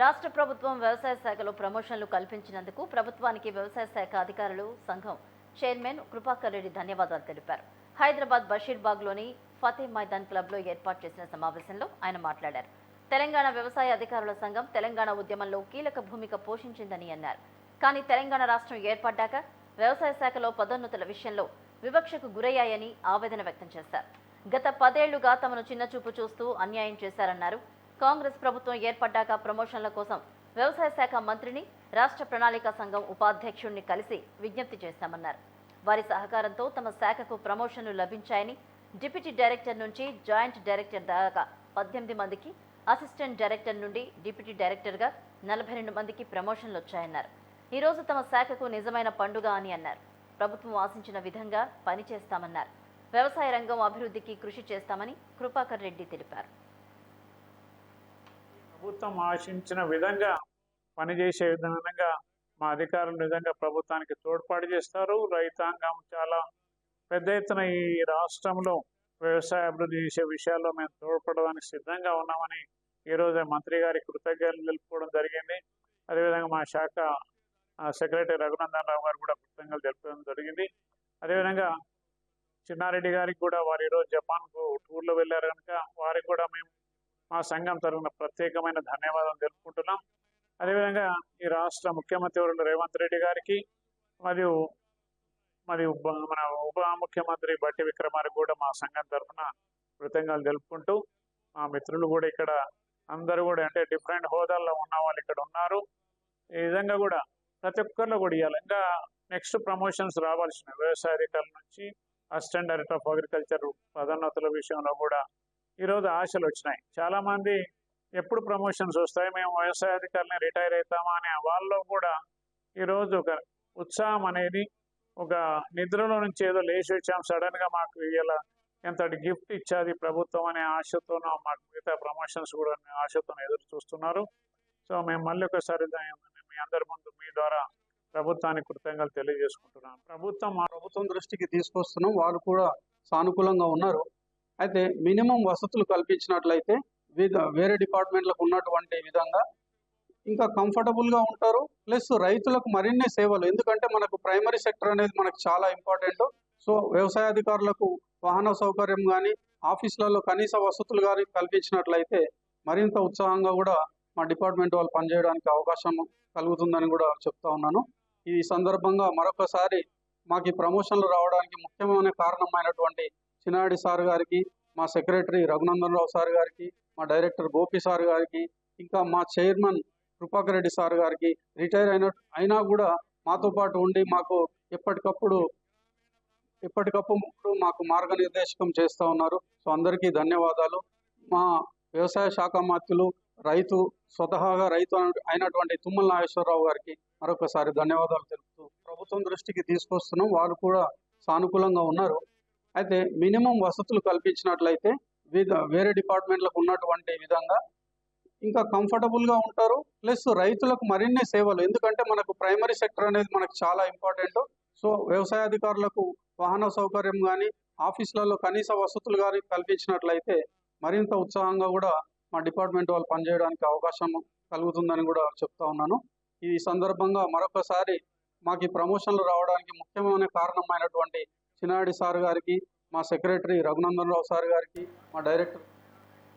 రాష్ట్ర ప్రభుత్వం వ్యవసాయ శాఖలో ప్రమోషన్లు కల్పించినందుకు ప్రభుత్వానికి వ్యవసాయ శాఖ అధికారులు సంఘం చైర్మన్ కృపాకర్ రెడ్డి ధన్యవాదాలు తెలిపారు. హైదరాబాద్ బషీర్బాగ్లోని ఫతే మైదాన్ క్లబ్లో ఏర్పాటు చేసిన సమావేశంలో ఆయన మాట్లాడారు. తెలంగాణ వ్యవసాయ అధికారుల సంఘం తెలంగాణ ఉద్యమంలో కీలక భూమిక పోషించిందని అన్నారు. కానీ తెలంగాణ రాష్ట్రం ఏర్పడ్డాక వ్యవసాయ శాఖలో పదోన్నతుల విషయంలో వివక్షకు గురయ్యాయని ఆవేదన వ్యక్తం చేశారు. గత 10 ఏళ్లుగా తమను చిన్నచూపు చూస్తూ అన్యాయం చేశారన్నారు. కాంగ్రెస్ ప్రభుత్వం ఏర్పడ్డాక ప్రమోషన్ల కోసం వ్యవసాయ శాఖ మంత్రిని, రాష్ట్ర ప్రణాళిక సంఘం ఉపాధ్యక్షుడిని కలిసి విజ్ఞప్తి చేశామన్నారు. వారి సహకారంతో తమ శాఖకు ప్రమోషన్లు లభించాయని, డిప్యూటీ డైరెక్టర్ నుంచి జాయింట్ డైరెక్టర్ దాకా 18 మందికి, అసిస్టెంట్ డైరెక్టర్ నుండి డిప్యూటీ డైరెక్టర్గా 42 మందికి ప్రమోషన్లు వచ్చాయన్నారు. ఈరోజు తమ శాఖకు నిజమైన పండుగ అని అన్నారు. ప్రభుత్వం ఆశించిన విధంగా పనిచేస్తామన్నారు. వ్యవసాయ రంగం అభివృద్ధికి కృషి చేస్తామని కృపాకర్ రెడ్డి తెలిపారు. ప్రభుత్వం ఆశించిన విధంగా పనిచేసే విధంగా మా అధికారులు నిజంగా ప్రభుత్వానికి తోడ్పాటు చేస్తారు. రైతాంగం చాలా పెద్ద ఎత్తున ఈ రాష్ట్రంలో వ్యవసాయ అభివృద్ధి చేసే విషయాల్లో మేము తోడ్పడడానికి సిద్ధంగా ఉన్నామని ఈరోజు మంత్రి గారి కృతజ్ఞతలు తెలుపుకోవడం జరిగింది. అదేవిధంగా మా శాఖ సెక్రటరీ రఘునందన్ రావు గారు కూడా కృతజ్ఞతలు తెలుపడం జరిగింది. అదేవిధంగా చిన్నారెడ్డి గారికి కూడా వారు ఈరోజు జపాన్కు టూర్లో వెళ్ళారు కనుక వారికి కూడా మేము మా సంఘం తరఫున ప్రత్యేకమైన ధన్యవాదాలు తెలుపుకుంటున్నాం. అదేవిధంగా ఈ రాష్ట్ర ముఖ్యమంత్రి రేవంత్ రెడ్డి గారికి మరియు మన ఉప ముఖ్యమంత్రి బట్టి విక్రమార్క కూడా మా సంఘం తరఫున కృతజ్ఞతలు తెలుపుకుంటూ, మా మిత్రులు కూడా ఇక్కడ అందరూ కూడా అంటే డిఫరెంట్ హోదాల్లో ఉన్న వాళ్ళు ఇక్కడ ఉన్నారు. ఈ విధంగా కూడా ప్రతి ఒక్కరిలో కూడా ఇవ్వాలి. ఇంకా నెక్స్ట్ ప్రమోషన్స్ రావాల్సిన వ్యవసాయ అధికారుల నుంచి అసిస్టెంట్ డైరెక్టర్ ఆఫ్ అగ్రికల్చర్ పదోన్నతుల విషయంలో కూడా ఈరోజు ఆశలు వచ్చినాయి. చాలామంది ఎప్పుడు ప్రమోషన్స్ వస్తాయి, మేము వ్యవసాయ అధికారులని రిటైర్ అవుతామా అనే వాళ్ళలో కూడా ఈరోజు ఒక ఉత్సాహం అనేది, ఒక నిద్రలో నుంచి ఏదో లేచి వచ్చాం సడన్గా మాకు ఇలా ఎంతటి గిఫ్ట్ ఇచ్చేది ప్రభుత్వం అనే ఆశతోనూ మాకు మిగతా ప్రమోషన్స్ కూడా ఆశతో ఎదురు చూస్తున్నారు. సో మేము మళ్ళీ ఒకసారి మీ అందరి ముందు మీ ద్వారా ప్రభుత్వానికి కృతజ్ఞతలు తెలియజేసుకుంటున్నాను. ప్రభుత్వం దృష్టికి తీసుకొస్తున్నాం. వాళ్ళు కూడా సానుకూలంగా ఉన్నారు. అయితే మినిమం వసతులు కల్పించినట్లయితే వేరే డిపార్ట్మెంట్లకు ఉన్నటువంటి విధంగా ఇంకా కంఫర్టబుల్గా ఉంటారు. ప్లస్ రైతులకు మరిన్ని సేవలు, ఎందుకంటే మనకు ప్రైమరీ సెక్టర్ అనేది మనకు చాలా ఇంపార్టెంట్. సో వ్యవసాయ అధికారులకు వాహన సౌకర్యం కానీ, ఆఫీసులలో కనీస వసతులు కానీ కల్పించినట్లయితే మరింత ఉత్సాహంగా కూడా మా డిపార్ట్మెంట్ వాళ్ళు పనిచేయడానికి అవకాశం కలుగుతుందని కూడా చెప్తా ఉన్నాను. ఈ సందర్భంగా మరొకసారి మాకు ఈ ప్రమోషన్లు రావడానికి ముఖ్యమైన కారణమైనటువంటి చిన్నారెడ్డి సార్ గారికి, మా సెక్రటరీ రఘునందన్ రావు సార్ గారికి, మా డైరెక్టర్ గోపి సార్ గారికి, ఇంకా మా చైర్మన్ కృపాకర్ రెడ్డి సార్ గారికి, రిటైర్ అయినా కూడా మాతో పాటు ఉండి మాకు ఎప్పటికప్పుడు మాకు మార్గనిర్దేశకం చేస్తూ ఉన్నారు. సో అందరికీ ధన్యవాదాలు. మా వ్యవసాయ శాఖ మంత్రులు స్వతహాగా రైతు అయినటువంటి తుమ్మల నాగేశ్వరరావు గారికి మరొకసారి ధన్యవాదాలు తెలుపుతూ ప్రభుత్వం దృష్టికి తీసుకొస్తున్నాం. వాళ్ళు కూడా సానుకూలంగా ఉన్నారు. అయితే మినిమం వసతులు కల్పించినట్లయితే వేరే డిపార్ట్మెంట్లకు ఉన్నటువంటి విధంగా ఇంకా కంఫర్టబుల్గా ఉంటారు. ప్లస్ రైతులకు మరిన్ని సేవలు, ఎందుకంటే మనకు ప్రైమరీ సెక్టర్ అనేది మనకు చాలా ఇంపార్టెంట్. సో వ్యవసాయ అధికారులకు వాహన సౌకర్యం కానీ, ఆఫీసులలో కనీస వసతులు కానీ కల్పించినట్లయితే మరింత ఉత్సాహంగా కూడా మా డిపార్ట్మెంట్ వాళ్ళు పనిచేయడానికి అవకాశం కలుగుతుందని కూడా చెప్తా ఉన్నాను. ఈ సందర్భంగా మరొకసారి మాకు ఈ ప్రమోషన్లు రావడానికి ముఖ్యమైన కారణమైనటువంటి చిన్నారెడ్డి సార్ గారికి, మా సెక్రటరీ రఘునందన్ రావు సార్ గారికి, మా డైరెక్టర్